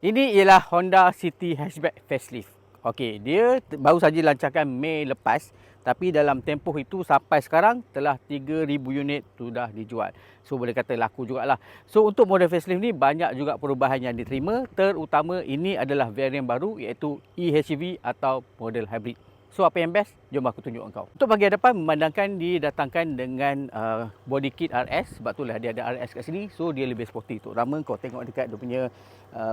Ini ialah Honda City Hatchback Facelift. Okey, dia baru saja lancarkan Mei lepas, tapi dalam tempoh itu sampai sekarang telah 3,000 unit sudah dijual. So boleh kata laku jugalah. So untuk model facelift ni banyak juga perubahan yang diterima, terutama ini adalah varian baru iaitu eHEV atau model hybrid. So apa yang best? Jom aku tunjuk engkau. Untuk bahagian depan memandangkan didatangkan dengan body kit RS, sebab itulah dia ada RS kat sini. So dia lebih sporty. Terutama kau tengok dekat dia punya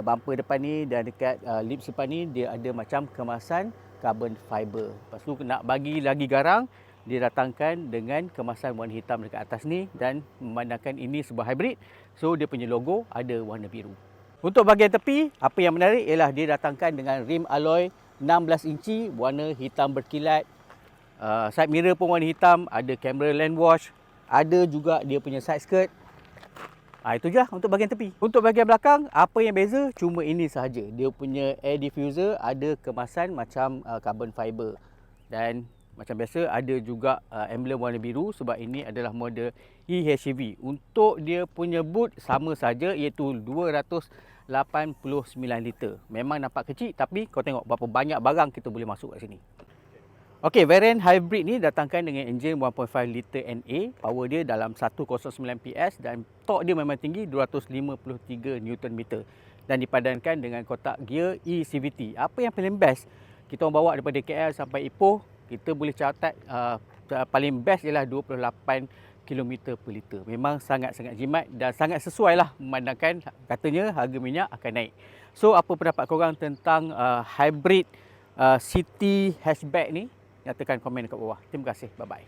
bumper depan ni dan dekat lips depan ni dia ada macam kemasan carbon fiber. Lepas tu nak bagi lagi garang, dia datangkan dengan kemasan warna hitam dekat atas ni dan memandangkan ini sebuah hybrid. So dia punya logo ada warna biru. Untuk bahagian tepi, apa yang menarik ialah dia datangkan dengan rim alloy 16 inci warna hitam berkilat. Side mirror pun warna hitam, ada kamera lane wash, ada juga dia punya side skirt. Itu je lah untuk bahagian tepi. Untuk bahagian belakang, apa yang beza? Cuma ini sahaja. Dia punya air diffuser ada kemasan macam carbon fiber. Dan macam biasa ada juga emblem warna biru sebab ini adalah model eHEV. Untuk dia punya boot sama saja iaitu 289 liter. Memang nampak kecil tapi kau tengok berapa banyak barang kita boleh masuk kat sini. Okey, varian hybrid ni datangkan dengan enjin 1.5 liter NA. Power dia dalam 109 PS dan torque dia memang tinggi 253 Nm. Dan dipadankan dengan kotak gear eCVT. Apa yang paling best? Kita orang bawa daripada KL sampai Ipoh, kita boleh catat paling best ialah 28 km per liter. Memang sangat-sangat jimat dan sangat sesuai lah memandangkan katanya harga minyak akan naik. So apa pendapat korang tentang hybrid City hatchback ni? Nyatakan komen dekat bawah. Terima kasih. Bye-bye.